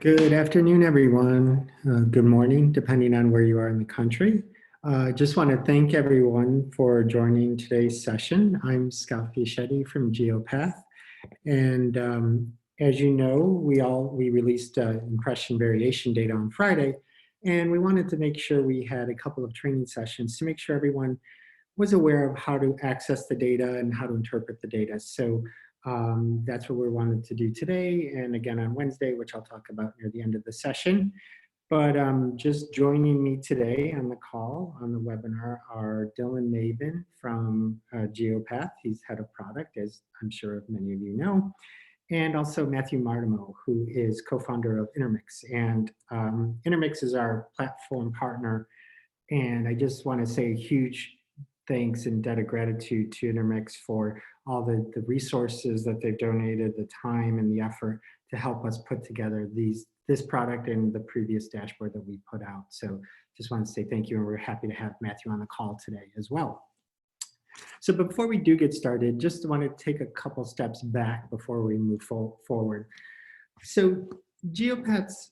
Good afternoon, everyone. Good morning, depending on where you are in the country. Just want to thank everyone for joining today's session. I'm Scott Fischetti from Geopath. And as you know, we released impression variation data on Friday, and we wanted to make sure we had a couple of training sessions to make sure everyone was aware of how to access the data and how to interpret the data. So that's what we wanted to do today, and again on Wednesday, which I'll talk about near the end of the session. But just joining me today on the call, on the webinar, are Dylan Mabin from Geopath. He's head of product, as I'm sure many of you know, and also Matthew Martimo, who is co-founder of Intermx. And Intermx is our platform partner, and I just want to say a huge thanks and debt of gratitude to Intermx for all the resources that they've donated, the time and the effort to help us put together this product and the previous dashboard that we put out. So just want to say thank you, and we're happy to have Matthew on the call today as well. So before we do get started, just want to take a couple steps back before we move forward. So Geopath's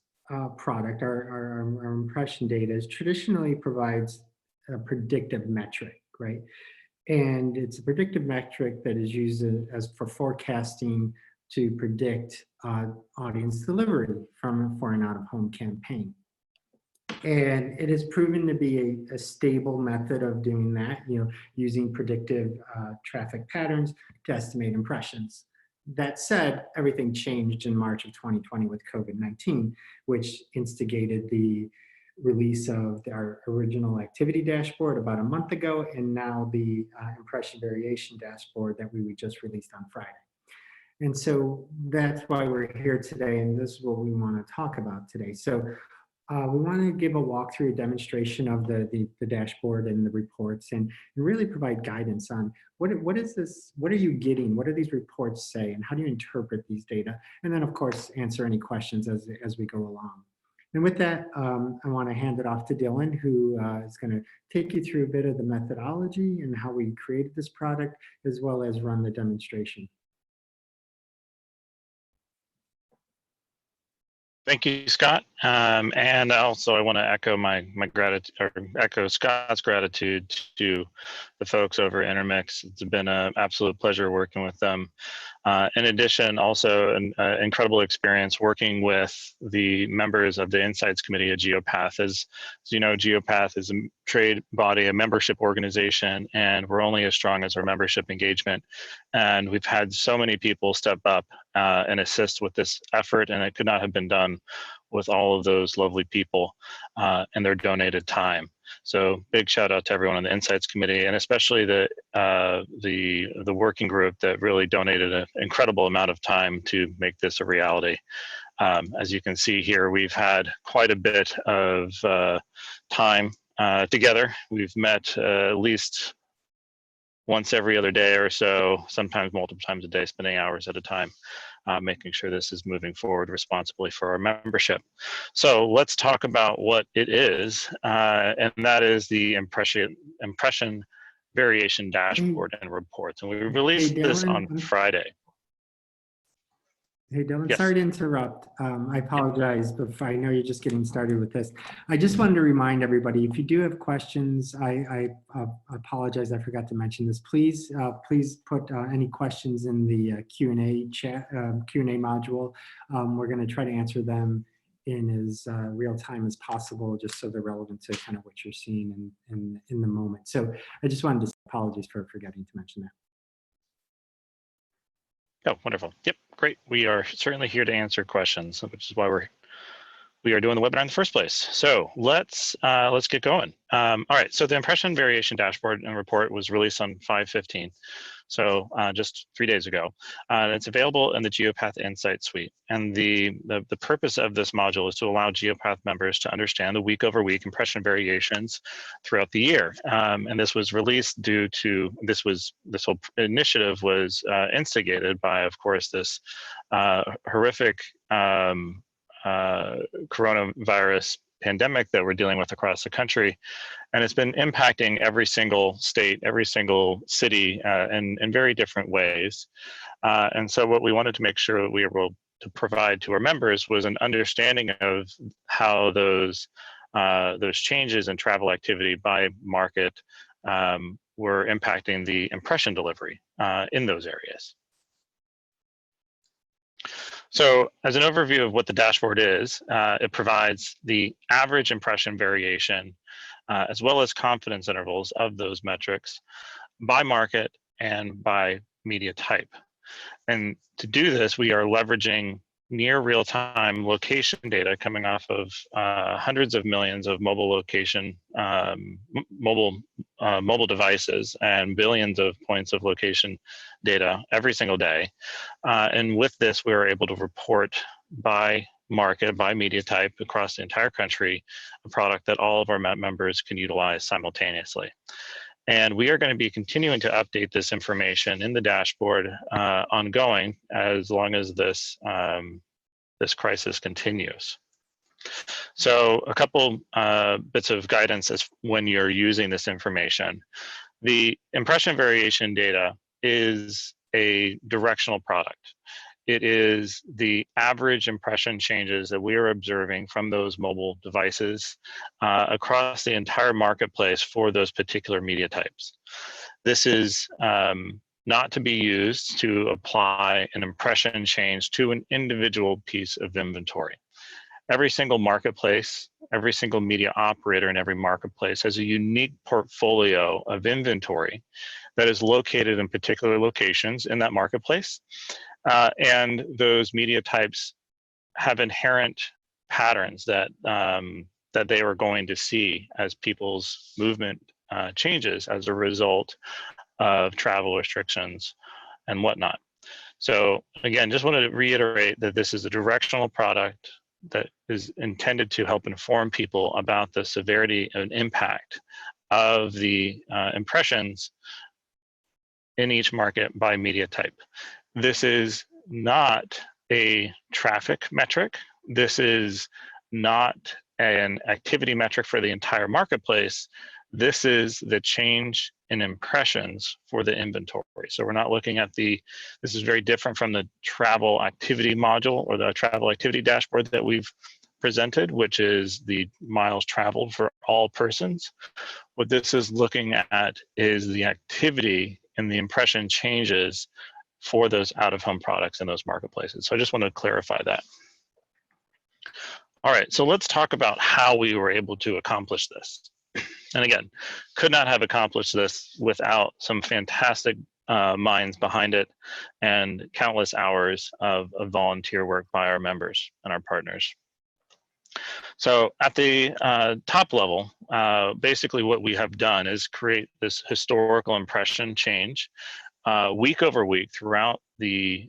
product, our impression data, traditionally provides a predictive metric, right? And it's a predictive metric that is used as for forecasting to predict audience delivery for an out-of-home campaign. And it has proven to be a stable method of doing that, using predictive traffic patterns to estimate impressions. That said, everything changed in March of 2020 with COVID-19, which instigated the release of our original activity dashboard about a month ago, and now the impression variation dashboard that we just released on Friday. And so that's why we're here today, and this is what we want to talk about today. So we want to give a walkthrough, a demonstration of the dashboard and the reports, and really provide guidance on what is this, what are you getting, what do these reports say, and how do you interpret these data? And then, of course, answer any questions as we go along. And with that, I want to hand it off to Dylan, who is going to take you through a bit of the methodology and how we created this product, as well as run the demonstration. Thank you, Scott. And also, I want to echo my gratitude, or echo Scott's gratitude to the folks over at Intermx. It's been an absolute pleasure working with them. In addition, also an incredible experience working with the members of the Insights Committee at Geopath. As you know, Geopath is a trade body, a membership organization, and we're only as strong as our membership engagement. And we've had so many people step up and assist with this effort, and it could not have been done with all of those lovely people and their donated time. So big shout out to everyone on the Insights Committee, and especially the working group that really donated an incredible amount of time to make this a reality. As you can see here, we've had quite a bit of time together. We've met at least once every other day or so, sometimes multiple times a day, spending hours at a time, making sure this is moving forward responsibly for our membership. So let's talk about what it is, and that is the impression variation dashboard and reports. And we released this on Friday. Hey, Dylan, yes. Sorry to interrupt. I apologize, but I know you're just getting started with this. I just wanted to remind everybody, if you do have questions, I apologize, I forgot to mention this. Please put any questions in the Q&A chat, Q&A module. We're going to try to answer them in as real time as possible, just so they're relevant to kind of what you're seeing in the moment. So I just wanted to say apologies for forgetting to mention that. Oh, wonderful. Yep, great. We are certainly here to answer questions, which is why we are doing the webinar in the first place. So let's get going. All right, so the impression variation dashboard and report was released on 5/15, so just 3 days ago. It's available in the Geopath Insight Suite. And the purpose of this module is to allow Geopath members to understand the week-over-week impression variations throughout the year. And this was released due to, this whole initiative was instigated by, of course, this horrific coronavirus pandemic that we're dealing with across the country. And it's been impacting every single state, every single city in very different ways. And so what we wanted to make sure that we were provide to our members was an understanding of how those changes in travel activity by market were impacting the impression delivery in those areas. So as an overview of what the dashboard is, it provides the average impression variation as well as confidence intervals of those metrics by market and by media type. And to do this, we are leveraging near real-time location data coming off of hundreds of millions of mobile location, mobile devices, and billions of points of location data every single day. And with this, we are able to report by market, by media type across the entire country, a product that all of our members can utilize simultaneously. And we are going to be continuing to update this information in the dashboard ongoing as long as this, this crisis continues. So a couple bits of guidance as when you're using this information. The impression variation data is a directional product. It is the average impression changes that we are observing from those mobile devices across the entire marketplace for those particular media types. This is not to be used to apply an impression change to an individual piece of inventory. Every single marketplace, every single media operator in every marketplace has a unique portfolio of inventory that is located in particular locations in that marketplace. And those media types have inherent patterns that, that they are going to see as people's movement changes as a result of travel restrictions and whatnot. So again, just wanted to reiterate that this is a directional product that is intended to help inform people about the severity and impact of the impressions in each market by media type. This is not a traffic metric. This is not an activity metric for the entire marketplace. This is the change in impressions for the inventory. So we're not looking at this is very different from the travel activity module or the travel activity dashboard that we've presented, which is the miles traveled for all persons. What this is looking at is the activity and the impression changes for those out-of-home products in those marketplaces. So I just want to clarify that. All right, so let's talk about how we were able to accomplish this. And again, could not have accomplished this without some fantastic minds behind it and countless hours of volunteer work by our members and our partners. So at the top level, basically what we have done is create this historical impression change week over week throughout the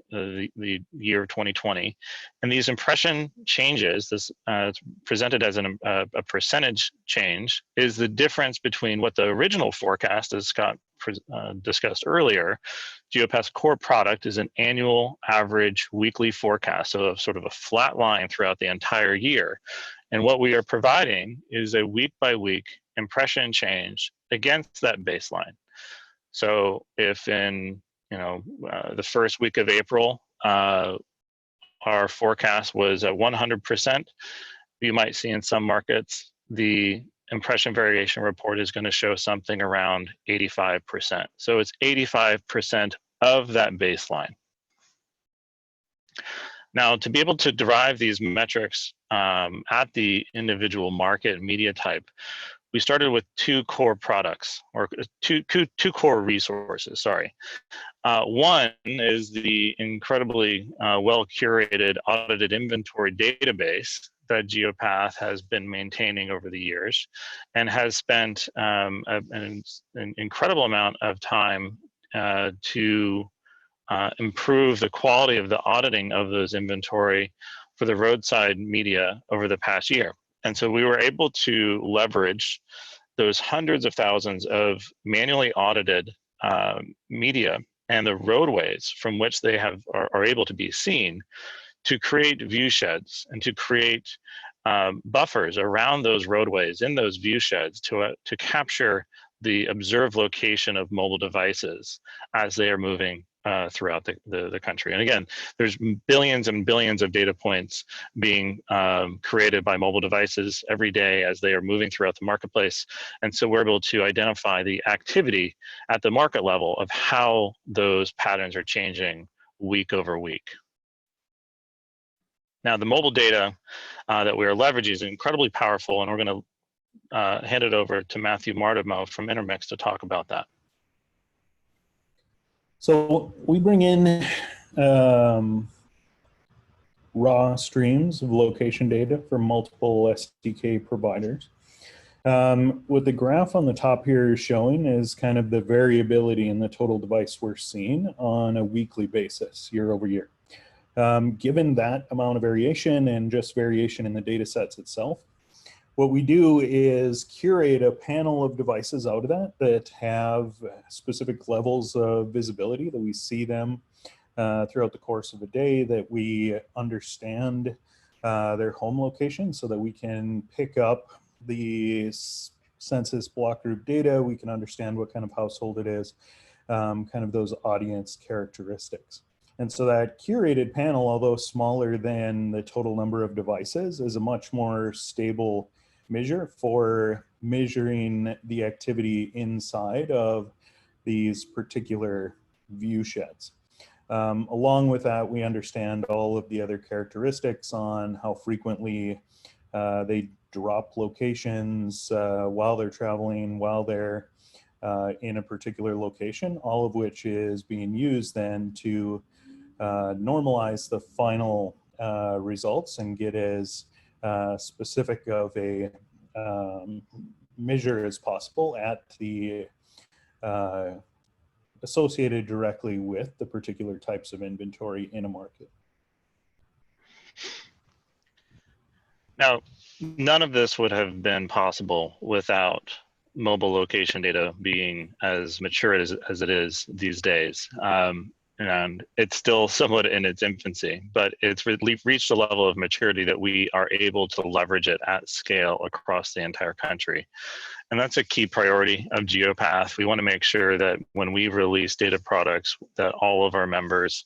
year 2020. And these impression changes, this presented as a percentage change, is the difference between what the original forecast, as Scott discussed earlier. Geopath's core product is an annual average weekly forecast, so sort of a flat line throughout the entire year. And what we are providing is a week by week impression change against that baseline. So if in the first week of April, our forecast was at 100%, you might see in some markets, the impression variation report is going to show something around 85%. So it's 85% of that baseline. Now, to be able to derive these metrics at the individual market media type, we started with two core products, or two core resources, sorry. One is the incredibly well-curated audited inventory database that Geopath has been maintaining over the years and has spent an incredible amount of time to improve the quality of the auditing of those inventory for the roadside media over the past year. And so we were able to leverage those hundreds of thousands of manually audited media and the roadways from which they are able to be seen to create view sheds and to create buffers around those roadways in those view sheds to capture the observed location of mobile devices as they are moving throughout the country. And again, there's billions and billions of data points being created by mobile devices every day as they are moving throughout the marketplace. And so we're able to identify the activity at the market level of how those patterns are changing week over week. Now, the mobile data that we are leveraging is incredibly powerful, and we're going to hand it over to Matthew Martimo from Intermx to talk about that. So we bring in raw streams of location data from multiple SDK providers. What the graph on the top here is showing is kind of the variability in the total device we're seeing on a weekly basis, year over year. Given that amount of variation and just variation in the data sets itself, what we do is curate a panel of devices out of that have specific levels of visibility, that we see them throughout the course of a day, that we understand their home location so that we can pick up the census block group data, we can understand what kind of household it is, kind of those audience characteristics. And so that curated panel, although smaller than the total number of devices, is a much more stable measure for measuring the activity inside of these particular view sheds. Along with that, we understand all of the other characteristics on how frequently they drop locations while they're traveling, while they're in a particular location, all of which is being used then to normalize the final results and get as specific of a measure as possible at the associated directly with the particular types of inventory in a market. Now, none of this would have been possible without mobile location data being as mature as it is these days. And it's still somewhat in its infancy, but it's reached a level of maturity that we are able to leverage it at scale across the entire country. And that's a key priority of Geopath. We want to make sure that when we release data products, that all of our members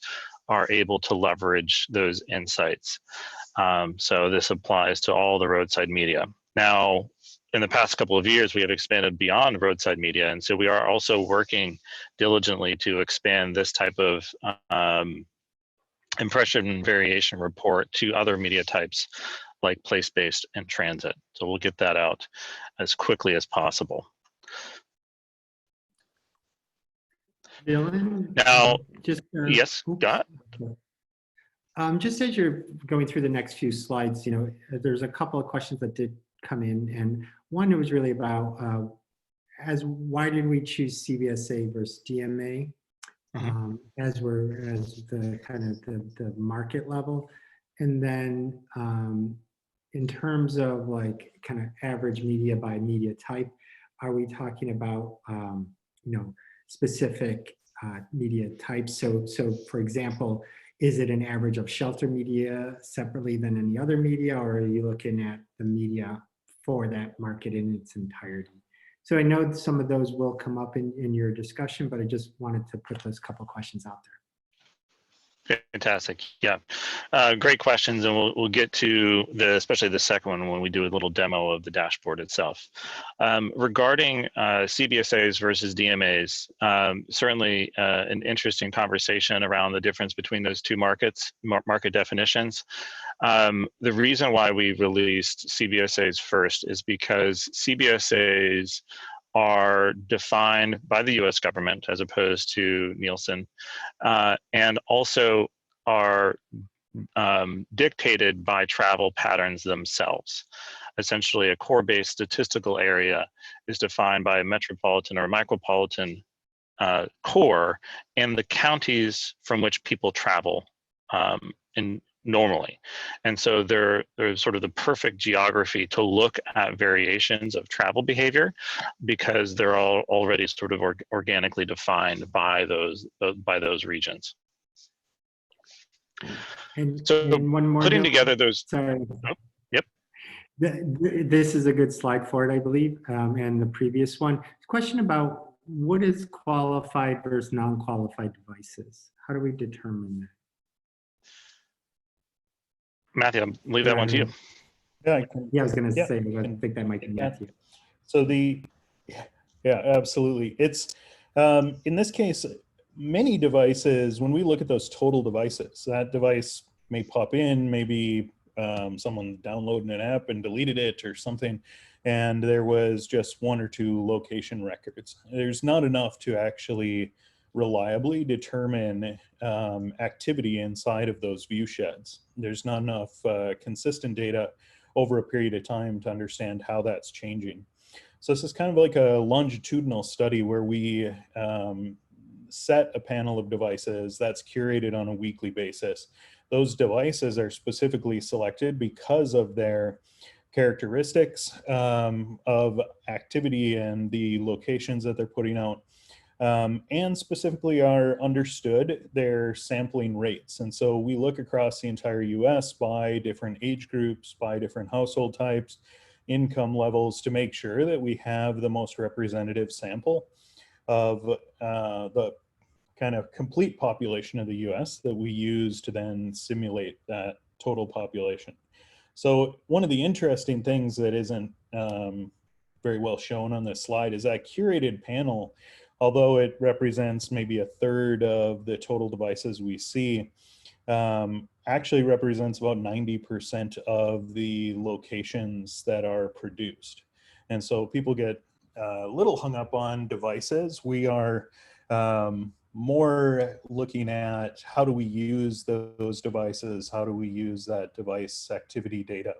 are able to leverage those insights. So this applies to all the roadside media. Now, in the past couple of years, we have expanded beyond roadside media. And so we are also working diligently to expand this type of impression variation report to other media types like place-based and transit. So we'll get that out as quickly as possible. Dylan? Now, just, yes, Scott? Just as you're going through the next few slides, there's a couple of questions that did come in, and one was really about why did we choose CBSA versus DMA as the kind of the market level, and then in terms of like kind of average media by media type, are we talking about specific media types? So for example, is it an average of shelter media separately than any other media, or are you looking at the media for that market in its entirety? So I know some of those will come up in your discussion, but I just wanted to put those couple questions out there. Fantastic. Yeah, great questions, and we'll get to especially the second one when we do a little demo of the dashboard itself. Regarding CBSAs versus DMAs, certainly an interesting conversation around the difference between those two market definitions. The reason why we released CBSAs first is because CBSAs are defined by the US government as opposed to Nielsen, and also are dictated by travel patterns themselves. Essentially, a core-based statistical area is defined by a metropolitan or micropolitan core and the counties from which people travel normally. And so they're sort of the perfect geography to look at variations of travel behavior, because they're all already sort of organically defined by those regions. And so one more putting note. together those. Sorry. Oh, yep. This is a good slide for it, I believe, and the previous one. Question about what is qualified versus non-qualified devices? How do we determine that? Matthew, I'll leave that one to you. Yeah, Yeah, I was going to yeah, say, I think that might be Matthew. So yeah, absolutely. It's, in this case, many devices, when we look at those total devices, that device may pop in, maybe someone downloaded an app and deleted it or something, and there was just one or two location records. There's not enough to actually reliably determine activity inside of those view sheds. There's not enough consistent data over a period of time to understand how that's changing. So this is kind of like a longitudinal study where we set a panel of devices that's curated on a weekly basis. Those devices are specifically selected because of their characteristics of activity and the locations that they're putting out, and specifically are understood their sampling rates. And so we look across the entire US by different age groups, by different household types, income levels, to make sure that we have the most representative sample of the kind of complete population of the US that we use to then simulate that total population. So one of the interesting things that isn't very well shown on this slide is that curated panel, although it represents maybe a third of the total devices we see, actually represents about 90% of the locations that are produced. And so people get a little hung up on devices. We are more looking at how do we use those devices, how do we use that device activity data.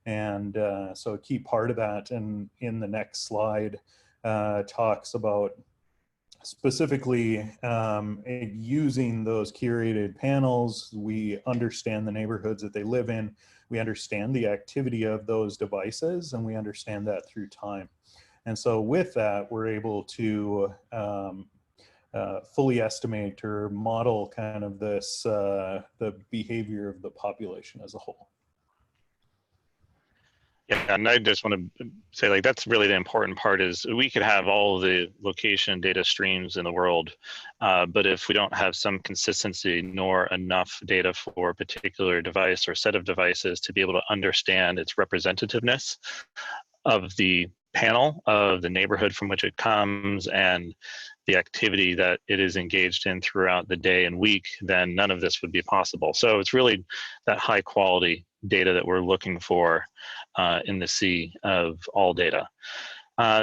And so a key part of that, and in the next slide, talks about specifically using those curated panels. We understand the neighborhoods that they live in, we understand the activity of those devices, and we understand that through time. And so with that, we're able to fully estimate or model kind of this, the behavior of the population as a whole. Yeah, and I just want to say, like, that's really the important part. Is we could have all the location data streams in the world, but if we don't have some consistency nor enough data for a particular device or set of devices to be able to understand its representativeness of the panel, of the neighborhood from which it comes, and the activity that it is engaged in throughout the day and week, then none of this would be possible. So it's really that high quality data that we're looking for in the sea of all data.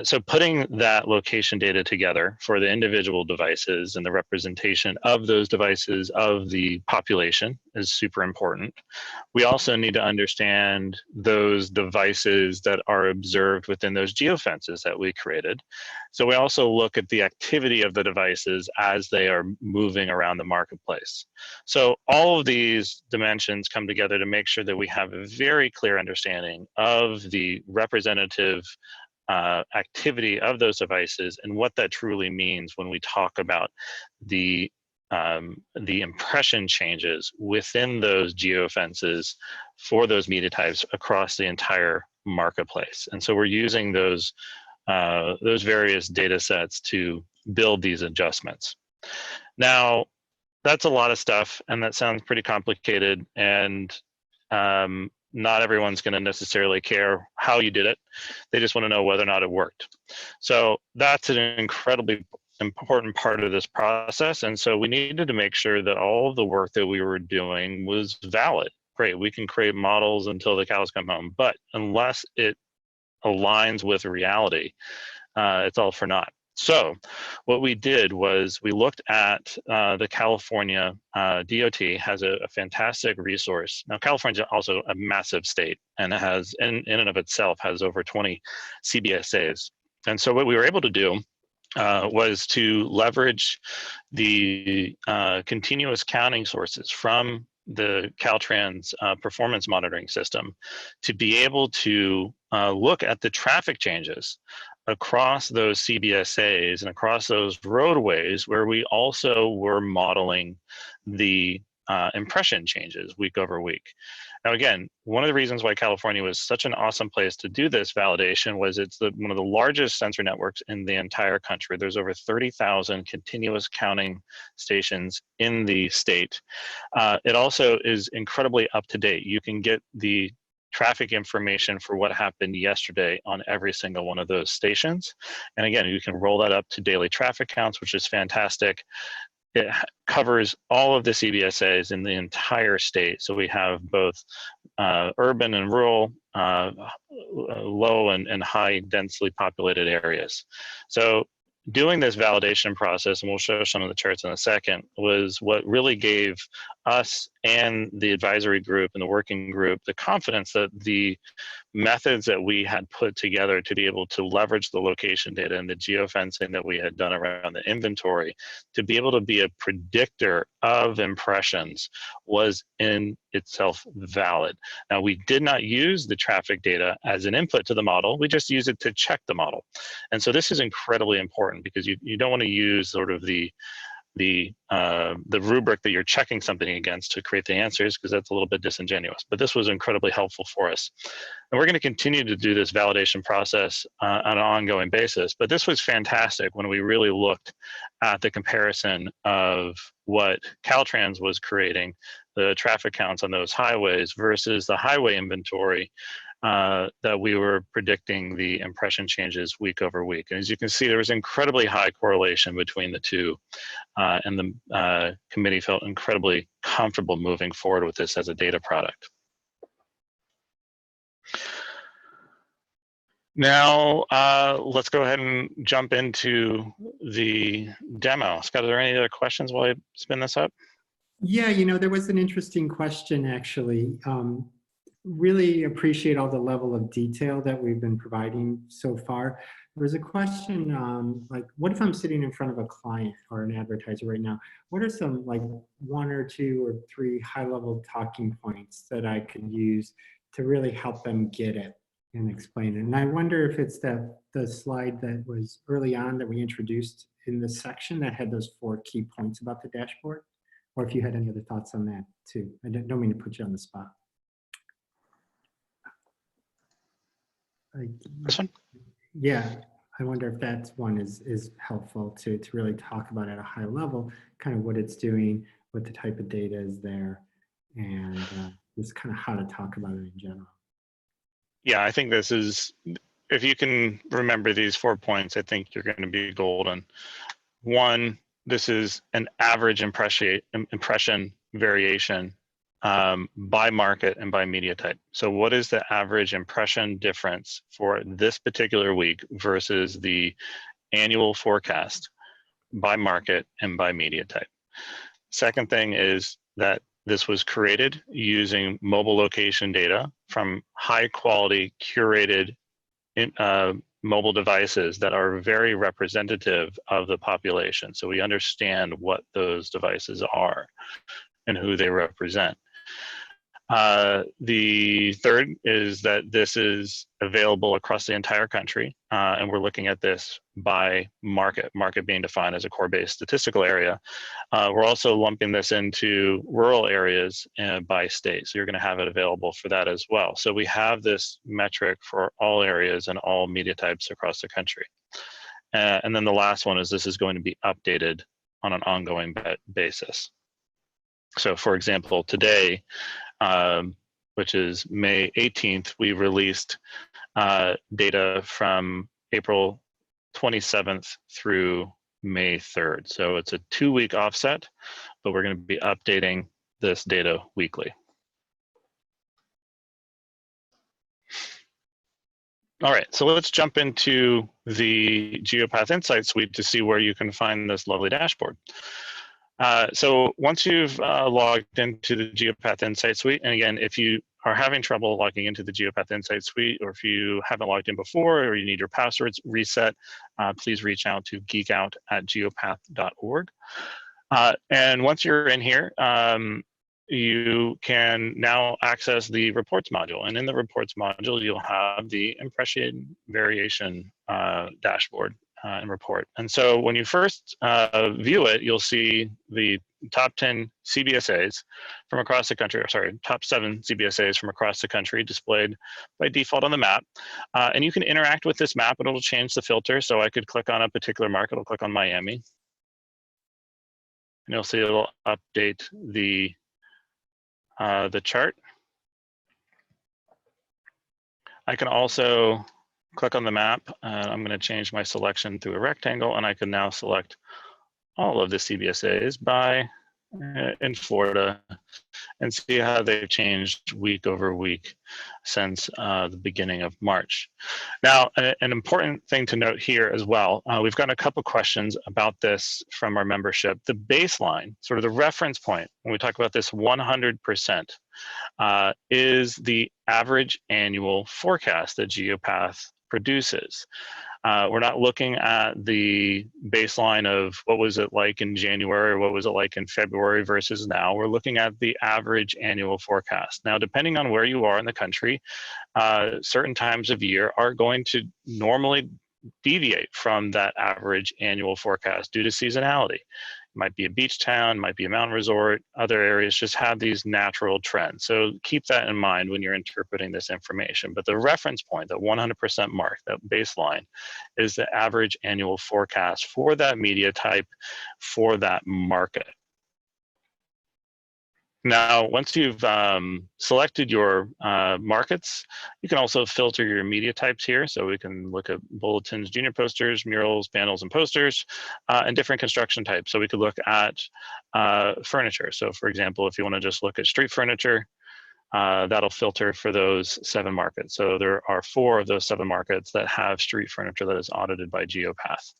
So putting that location data together for the individual devices and the representation of those devices of the population is super important. We also need to understand those devices that are observed within those geofences that we created. So we also look at the activity of the devices as they are moving around the marketplace. So all of these dimensions come together to make sure that we have a very clear understanding of the representative activity of those devices and what that truly means when we talk about the impression changes within those geofences for those media types across the entire marketplace. And so we're using those various data sets to build these adjustments. Now, that's a lot of stuff, and that sounds pretty complicated, and not everyone's going to necessarily care how you did it. They just want to know whether or not it worked. So that's an incredibly important part of this process. And so we needed to make sure that all of the work that we were doing was valid. Great, we can create models until the cows come home, but unless it aligns with reality, it's all for naught. So what we did was we looked at the California DOT has a fantastic resource. Now, California is also a massive state, and it has, in and of itself, has over 20 CBSAs. And so what we were able to do was to leverage the continuous counting sources from the Caltrans performance monitoring system to be able to look at the traffic changes across those CBSAs and across those roadways, where we also were modeling the impression changes week over week. Now, again, one of the reasons why California was such an awesome place to do this validation was it's one of the largest sensor networks in the entire country. There's over 30,000 continuous counting stations in the state. It also is incredibly up to date. You can get the traffic information for what happened yesterday on every single one of those stations. And again, you can roll that up to daily traffic counts, which is fantastic. It covers all of the CBSAs in the entire state. So we have both urban and rural, low and high densely populated areas. So doing this validation process, and we'll show some of the charts in a second, was what really gave us and the advisory group and the working group the confidence that the methods that we had put together to be able to leverage the location data and the geofencing that we had done around the inventory to be able to be a predictor of impressions was in itself valid. Now, we did not use the traffic data as an input to the model. We just use it to check the model. And so this is incredibly important because you don't want to use sort of the rubric that you're checking something against to create the answers, because that's a little bit disingenuous. But this was incredibly helpful for us. And we're going to continue to do this validation process on an ongoing basis. But this was fantastic when we really looked at the comparison of what Caltrans was creating, the traffic counts on those highways versus the highway inventory that we were predicting the impression changes week over week. And as you can see, there was incredibly high correlation between the two, and the committee felt incredibly comfortable moving forward with this as a data product. Now, let's go ahead and jump into the demo. Scott, are there any other questions while I spin this up? Yeah, you know, there was an interesting question, actually. Really appreciate all the level of detail that we've been providing so far. There was a question like, what if I'm sitting in front of a client or an advertiser right now? What are some like 1 or 2 or 3 high-level talking points that I could use to really help them get it and explain it? And I wonder if it's the slide that was early on that we introduced in this section that had those 4 key points about the dashboard, or if you had any other thoughts on that too. I don't mean to put you on the spot. This one? Yeah, I wonder if that one is helpful to really talk about at a high level, kind of what it's doing, what the type of data is there, and just kind of how to talk about it in general. Yeah, I think this is, if you can remember these 4 points, I think you're going to be golden. 1, this is an average impression variation by market and by media type. So what is the average impression difference for this particular week versus the annual forecast by market and by media type? Second thing is that this was created using mobile location data from high quality curated mobile devices that are very representative of the population. So we understand what those devices are and who they represent. The third is that this is available across the entire country, and we're looking at this by market being defined as a core-based statistical area. We're also lumping this into rural areas by state, so you're going to have it available for that as well. So we have this metric for all areas and all media types across the country. And then the last one is this is going to be updated on an ongoing basis. So for example, today, which is May 18th, we released data from April 27th through May 3rd. So it's a 2-week offset, but we're going to be updating this data weekly. All right, so let's jump into the Geopath Insight Suite to see where you can find this lovely dashboard. So once you've logged into the Geopath Insight Suite, and again, if you are having trouble logging into the Geopath Insight Suite, or if you haven't logged in before, or you need your passwords reset, please reach out to geekout@geopath.org. And once you're in here, you can now access the reports module. And in the reports module, you'll have the impression variation dashboard and report. And so when you first view it, you'll see the top 10 CBSAs from across the country, or sorry, top 7 CBSAs from across the country displayed by default on the map. And you can interact with this map, and it'll change the filter. So I could click on a particular market, I'll click on Miami. And you'll see it'll update the chart. I can also click on the map, and I'm going to change my selection to a rectangle, and I can now select all of the CBSAs by in Florida and see how they've changed week over week since the beginning of March. Now, an important thing to note here as well, we've got a couple questions about this from our membership. The baseline, sort of the reference point, when we talk about this 100%, is the average annual forecast that Geopath produces. We're not looking at the baseline of what was it like in January or what was it like in February versus now. We're looking at the average annual forecast. Now, depending on where you are in the country, certain times of year are going to normally deviate from that average annual forecast due to seasonality. It might be a beach town, might be a mountain resort, other areas just have these natural trends. So keep that in mind when you're interpreting this information. But the reference point, that 100% mark, that baseline, is the average annual forecast for that media type for that market. Now, once you've selected your markets, you can also filter your media types here. So we can look at bulletins, junior posters, murals, panels, and posters, and different construction types. So we could look at furniture. So for example, if you want to just look at street furniture, that'll filter for those 7 markets. So there are 4 of those 7 markets that have street furniture that is audited by Geopath.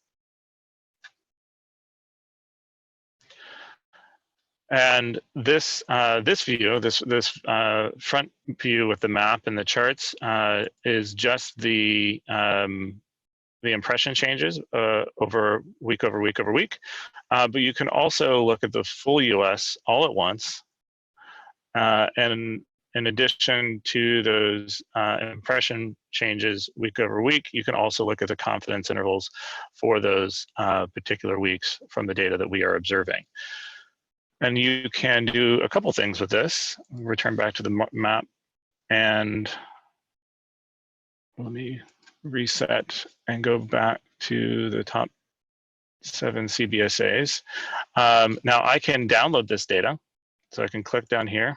And this view, this front view with the map and the charts is just the impression changes over week over week over week. But you can also look at the full US all at once. And in addition to those impression changes week over week, you can also look at the confidence intervals for those particular weeks from the data that we are observing. And you can do a couple things with this. Return back to the map, and let me reset and go back to the top 7 CBSAs. Now I can download this data. So I can click down here.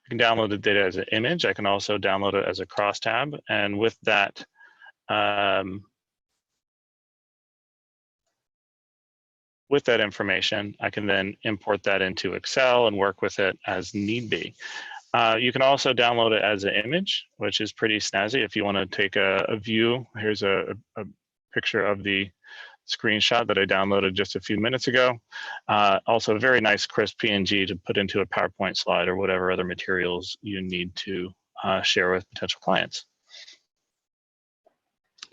I can download the data as an image. I can also download it as a crosstab. And with that, information, I can then import that into Excel and work with it as need be. You can also download it as an image, which is pretty snazzy. If you want to take a view, here's a picture of the screenshot that I downloaded just a few minutes ago. Also a very nice crisp PNG to put into a PowerPoint slide or whatever other materials you need to share with potential clients.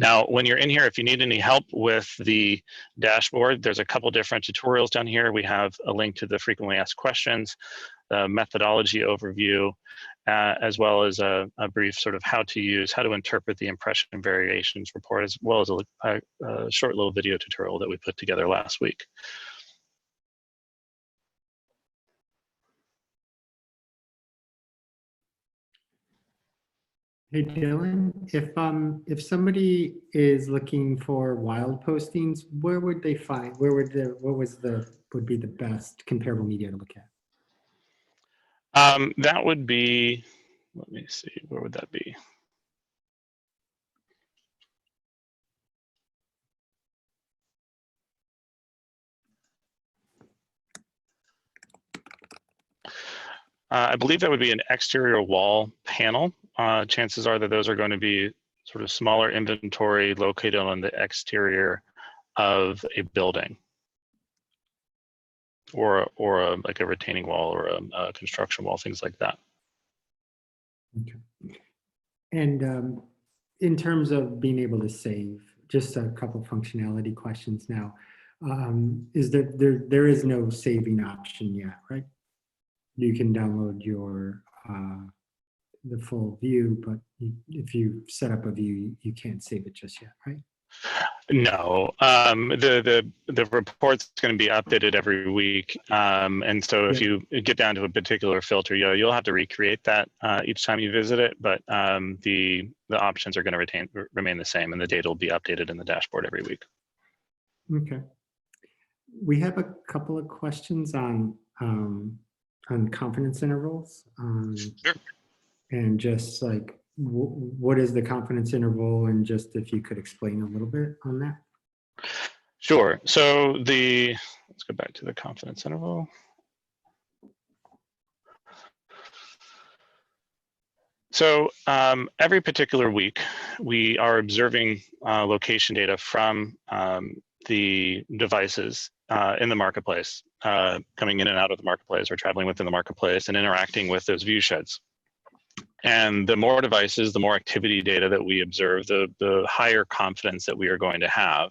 Now, when you're in here, if you need any help with the dashboard, there's a couple different tutorials down here. We have a link to the frequently asked questions, the methodology overview, as well as a brief sort of how to interpret the impression variations report, as well as a short little video tutorial that we put together last week. Hey Dylan, if somebody is looking for wild postings, where would they find? Would be the best comparable media to look at? That would be. Let me see. Where would that be? I believe that would be an exterior wall panel. Chances are that those are going to be sort of smaller inventory located on the exterior of a building, or like a retaining wall or a construction wall, things like that. Okay. And in terms of being able to save, just a couple functionality questions now. Is there is no saving option yet, right? You can download your the full view, but if you set up a view, you can't save it just yet, right? No, the report's going to be updated every week, and so if you get down to a particular filter, you'll have to recreate that each time you visit it. But the options are going to remain the same, and the data will be updated in the dashboard every week. Okay. We have a couple of questions on confidence intervals, Sure. and just like what is the confidence interval, and just if you could explain a little bit on that. Sure. So let's go back to the confidence interval. So every particular week, we are observing location data from the devices in the marketplace, coming in and out of the marketplace or traveling within the marketplace and interacting with those view sheds. And the more devices, the more activity data that we observe, the higher confidence that we are going to have.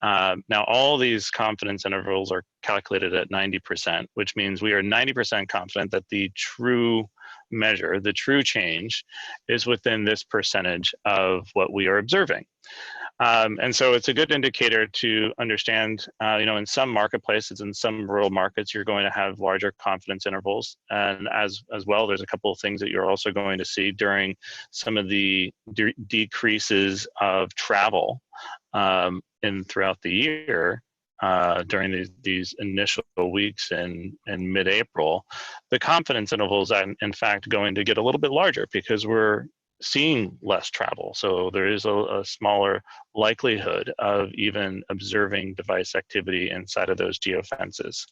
Now, all these confidence intervals are calculated at 90%, which means we are 90% confident that the true measure, the true change, is within this percentage of what we are observing. And so it's a good indicator to understand, in some marketplaces, in some rural markets, you're going to have larger confidence intervals. And as well, there's a couple of things that you're also going to see during some of the decreases of travel throughout the year. During these initial weeks in mid-April, the confidence intervals are in fact going to get a little bit larger because we're seeing less travel. So there is a smaller likelihood of even observing device activity inside of those geofences.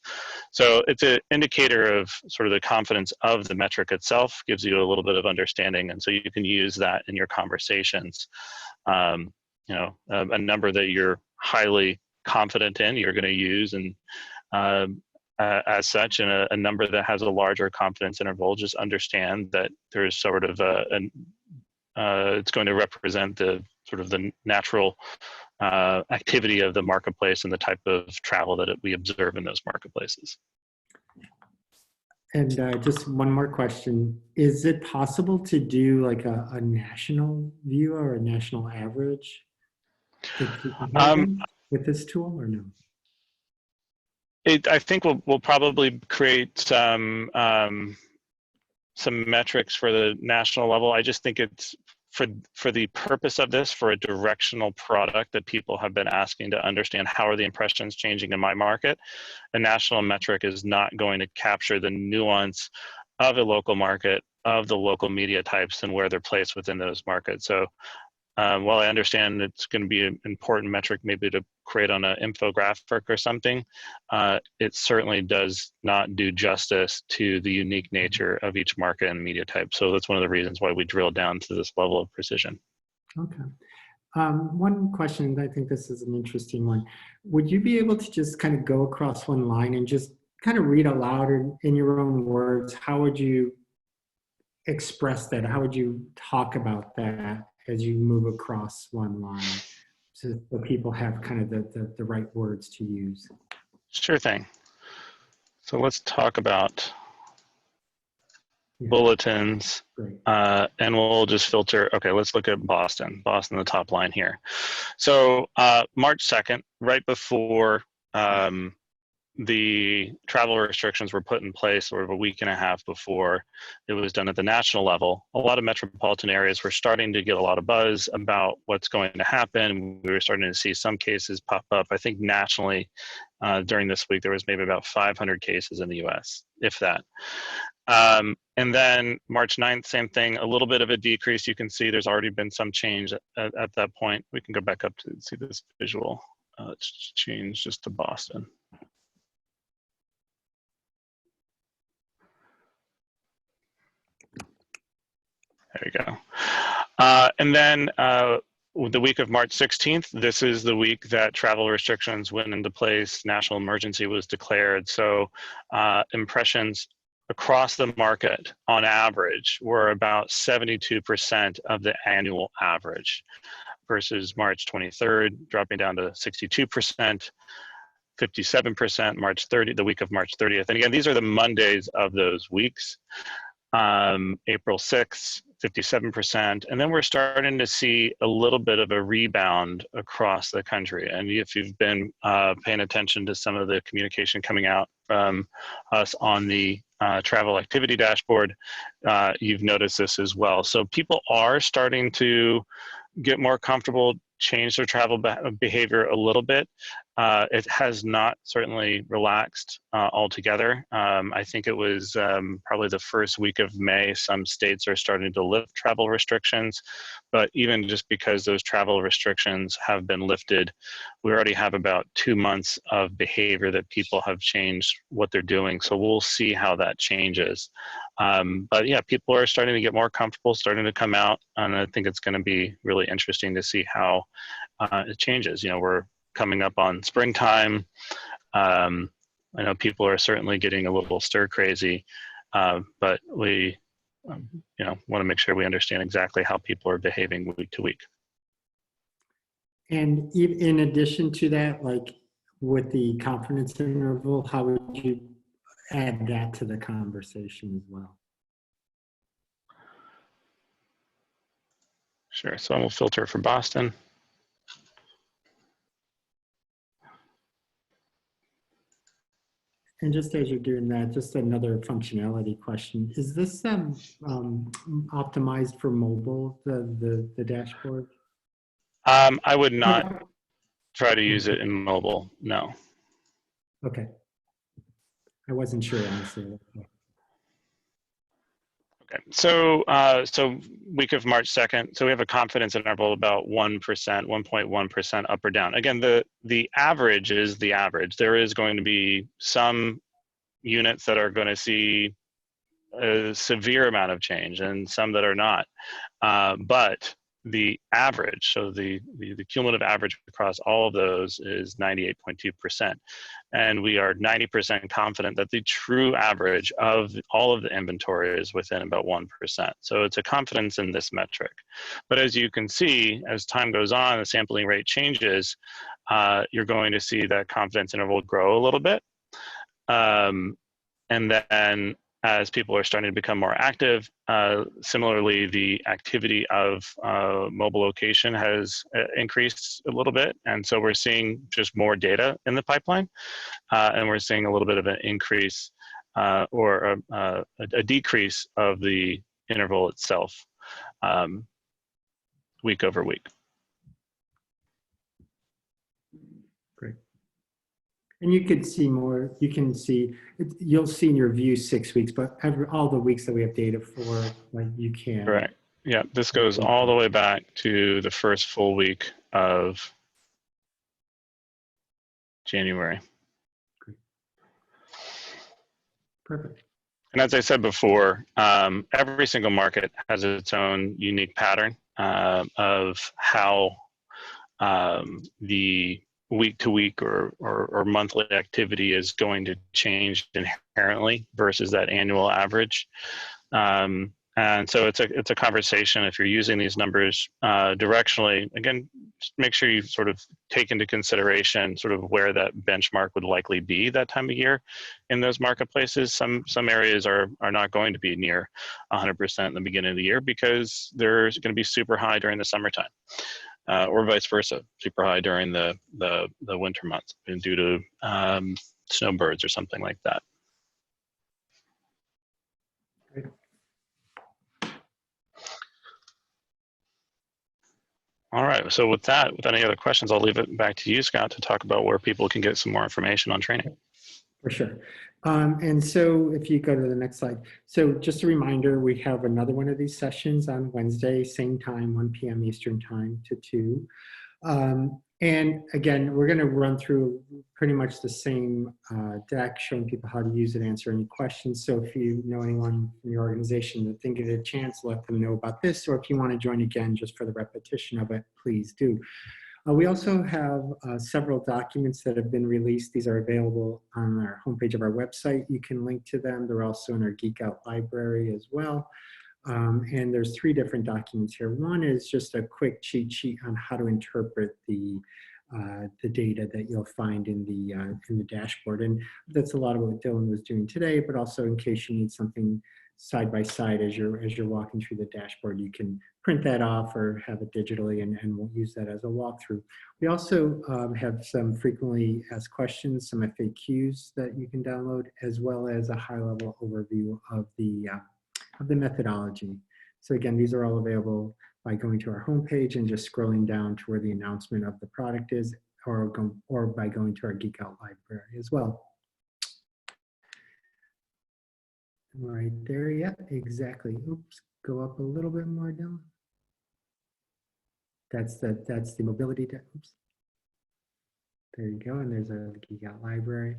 So it's an indicator of sort of the confidence of the metric itself, gives you a little bit of understanding. And so you can use that in your conversations. A number that you're highly confident in, you're going to use, and as such, and a number that has a larger confidence interval, just understand that there's sort of it's going to represent the sort of the natural activity of the marketplace and the type of travel that we observe in those marketplaces. And just one more question. Is it possible to do like a national view or a national average with this tool, or no? I think we'll probably create some metrics for the national level. I just think it's for the purpose of this, for a directional product that people have been asking to understand how are the impressions changing in my market. A national metric is not going to capture the nuance of a local market, of the local media types and where they're placed within those markets. So while I understand it's going to be an important metric maybe to create on an infographic or something, it certainly does not do justice to the unique nature of each market and media type. So that's one of the reasons why we drill down to this level of precision. Okay. One question, I think this is an interesting one. Would you be able to just kind of go across one line and just kind of read aloud in your own words? How would you express that? How would you talk about that as you move across one line, so people have kind of the right words to use? Sure thing. So let's talk about bulletins, and we'll just filter. Okay, let's look at Boston, the top line here. So March 2nd, right before the travel restrictions were put in place sort of a week and a half before it was done at the national level, a lot of metropolitan areas were starting to get a lot of buzz about what's going to happen. We were starting to see some cases pop up. I think nationally during this week, there was maybe about 500 cases in the US, if that. And then March 9th, same thing, a little bit of a decrease. You can see there's already been some change at that point. We can go back up to see this visual. Let's change just to Boston. There you go. And then the week of March 16th, this is the week that travel restrictions went into place, national emergency was declared. So impressions across the market on average were about 72% of the annual average versus March 23rd, dropping down to 62%. 57% March 30th, the week of March 30th. And again, these are the Mondays of those weeks. April 6th, 57%. And then we're starting to see a little bit of a rebound across the country. And if you've been paying attention to some of the communication coming out from us on the travel activity dashboard, you've noticed this as well. So people are starting to get more comfortable, change their travel behavior a little bit. It has not certainly relaxed altogether. I think it was probably the first week of May, some states are starting to lift travel restrictions, but even just because those travel restrictions have been lifted, we already have about 2 months of behavior that people have changed what they're doing. So we'll see how that changes. But yeah, people are starting to get more comfortable, starting to come out, and I think it's going to be really interesting to see how it changes. You know, we're coming up on springtime. I know people are certainly getting a little stir crazy, but we, you know, want to make sure we understand exactly how people are behaving week to week. And in addition to that, like with the confidence interval, how would you add that to the conversation as well? Sure, so we'll filter for Boston. And just as you're doing that, just another functionality question. Is this optimized for mobile, the dashboard? I would not try to use it in mobile, no. Okay. I wasn't sure, honestly. Okay, so so week of March 2nd, so we have a confidence interval about 1%, 1.1% up or down. Again, the average is the average. There is going to be some units that are going to see a severe amount of change and some that are not. But the average, so the cumulative average across all of those is 98.2%. And we are 90% confident that the true average of all of the inventory is within about 1%. So it's a confidence in this metric. But as you can see, as time goes on, the sampling rate changes, you're going to see that confidence interval grow a little bit. And then as people are starting to become more active, similarly, the activity of mobile location has increased a little bit. And so we're seeing just more data in the pipeline. And we're seeing a little bit of an increase or a decrease of the interval itself week over week. Great. And you could see more, you can see, you'll see in your view 6 weeks, but all the weeks that we have data for, like you can. Correct. Yeah, this goes all the way back to the first full week of January. Great. Perfect. And as I said before, every single market has its own unique pattern of how the week to week or monthly activity is going to change inherently versus that annual average. And so it's a conversation. If you're using these numbers directionally, again, just make sure you sort of take into consideration sort of where that benchmark would likely be that time of year in those marketplaces. Some areas are not going to be near 100% in the beginning of the year because they're going to be super high during the summertime. Or vice versa, super high during the winter months due to snowbirds or something like that. Great. All right, so with that, without any other questions, I'll leave it back to you, Scott, to talk about where people can get some more information on training. For sure. And so if you go to the next slide. So just a reminder, we have another one of these sessions on Wednesday, same time, 1 p.m. Eastern time to 2. And again, we're going to run through pretty much the same deck, showing people how to use it, answer any questions. So if you know anyone in your organization that didn't get a chance, let them know about this. Or if you want to join again just for the repetition of it, please do. We also have several documents that have been released. These are available on our homepage of our website. You can link to them. They're also in our Geek Out library as well. And there's 3 different documents here. One is just a quick cheat sheet on how to interpret the data that you'll find in the dashboard. And that's a lot of what Dylan was doing today, but also in case you need something side by side as you're walking through the dashboard. You can print that off or have it digitally, and we'll use that as a walkthrough. We also have some frequently asked questions, some FAQs that you can download, as well as a high-level overview of the methodology. So again, these are all available by going to our homepage and just scrolling down to where the announcement of the product is, or by going to our Geek Out library as well. Right there, yeah, exactly. Oops, go up a little bit more down. That's the mobility. Oops. There you go, and there's a Geek Out library.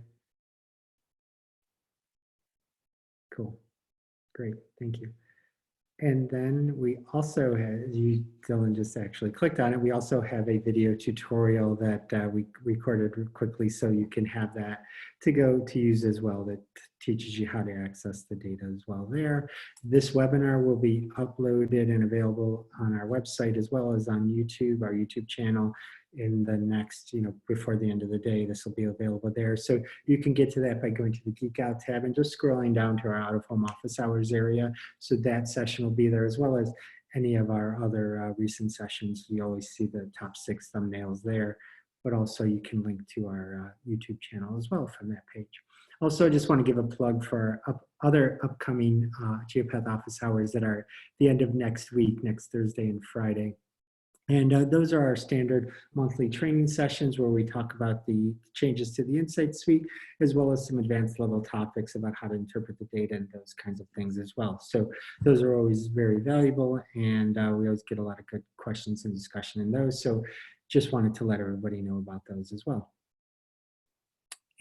Cool, great, thank you. And then we also have, Dylan just actually clicked on it, we also have a video tutorial that we recorded quickly, so you can have that to use as well, that teaches you how to access the data as well there. This webinar will be uploaded and available on our website as well as on YouTube, our YouTube channel, in the next, before the end of the day. This will be available there. So you can get to that by going to the Geek Out tab and just scrolling down to our out of home office hours area. So that session will be there, as well as any of our other recent sessions. You always see the top 6 thumbnails there, but also you can link to our YouTube channel as well from that page. Also, I just want to give a plug for other upcoming Geopath office hours that are the end of next week, next Thursday and Friday. And those are our standard monthly training sessions where we talk about the changes to the Insight Suite, as well as some advanced level topics about how to interpret the data and those kinds of things as well. So those are always very valuable, and we always get a lot of good questions and discussion in those. So just wanted to let everybody know about those as well.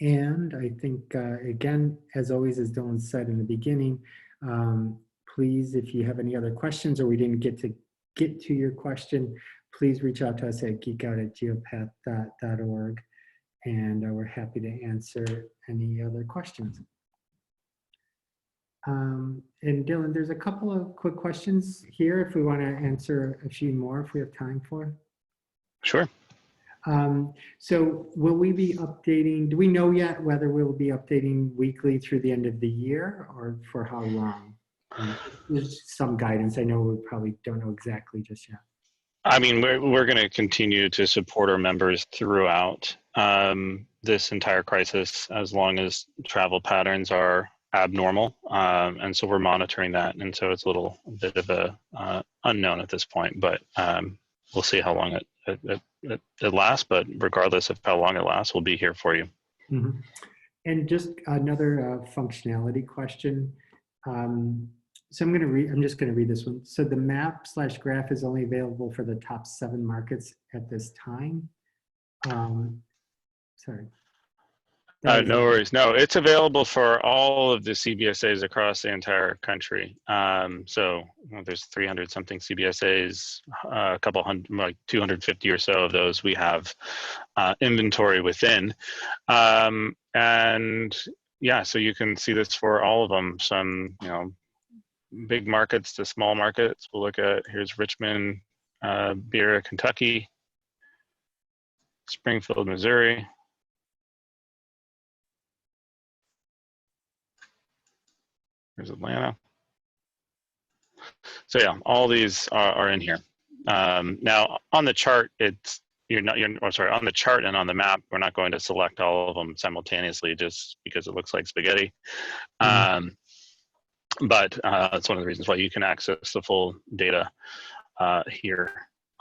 And I think, again, as always, as Dylan said in the beginning, please, if you have any other questions or we didn't get to your question, please reach out to us at geekout@geopath.org, and we're happy to answer any other questions. And Dylan, there's a couple of quick questions here if we want to answer a few more, if we have time for. Sure. So will we be updating, do we know yet whether we'll be updating weekly through the end of the year, or for how long? There's some guidance. I know we probably don't know exactly just yet. I mean, we're going to continue to support our members throughout this entire crisis, as long as travel patterns are abnormal, and so we're monitoring that. And so it's a bit of a unknown at this point, but we'll see how long it lasts. But regardless of how long it lasts, we'll be here for you. Mm-hmm. And just another functionality question. So I'm just going to read this one. So the map/graph is only available for the top 7 markets at this time. Sorry. No worries. No, it's available for all of the CBSAs across the entire country. So there's 300 something CBSAs, a couple hundred, like 250 or so of those we have inventory within. And yeah, so you can see this for all of them. Some, big markets to small markets. We'll look at, here's Richmond, Beera, Kentucky, Springfield, Missouri. Here's Atlanta. So yeah, all these are in here. Now on the chart, on the chart and on the map, we're not going to select all of them simultaneously just because it looks like spaghetti. But that's one of the reasons why you can access the full data here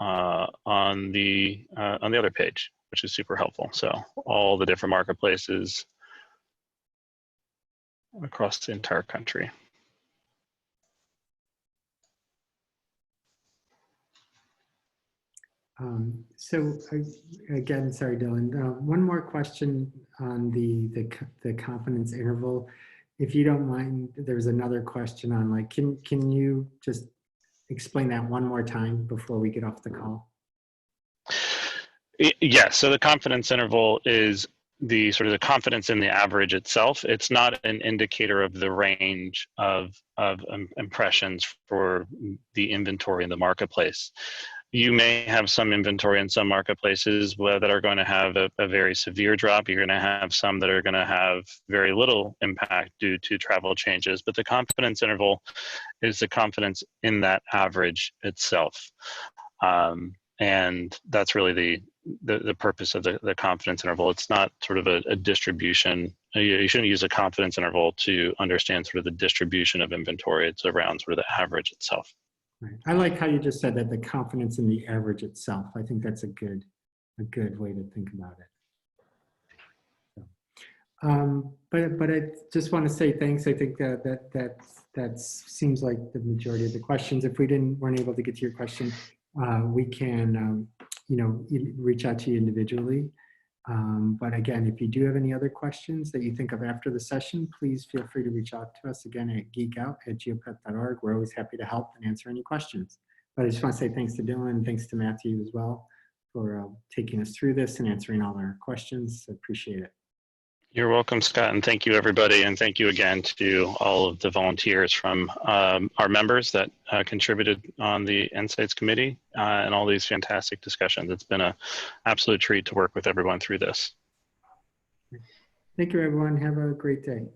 on the other page, which is super helpful. So all the different marketplaces across the entire country. So again, sorry, Dylan, one more question on the confidence interval. If you don't mind, there's another question on, like, can you just explain that one more time before we get off the call? Yeah, so the confidence interval is the sort of the confidence in the average itself. It's not an indicator of the range of impressions for the inventory in the marketplace. you may have some inventory in some marketplaces that are going to have a very severe drop. You're going to have some that are going to have very little impact due to travel changes. But the confidence interval is the confidence in that average itself. And that's really the purpose of the confidence interval. It's not sort of a distribution. You shouldn't use a confidence interval to understand sort of the distribution of inventory. It's around sort of the average itself. Right. I like how you just said that, the confidence in the average itself. I think that's a good way to think about it. But I just want to say thanks. I think that seems like the majority of the questions. If we weren't able to get to your question, we can reach out to you individually. But again, if you do have any other questions that you think of after the session, please feel free to reach out to us again at geekout@geopath.org. We're always happy to help and answer any questions. But I just want to say thanks to Dylan and thanks to Matthew as well for taking us through this and answering all our questions. I appreciate it. You're welcome, Scott, and thank you, everybody. And thank you again to all of the volunteers from our members that contributed on the Insights Committee and all these fantastic discussions. It's been an absolute treat to work with everyone through this. Thank you, everyone. Have a great day.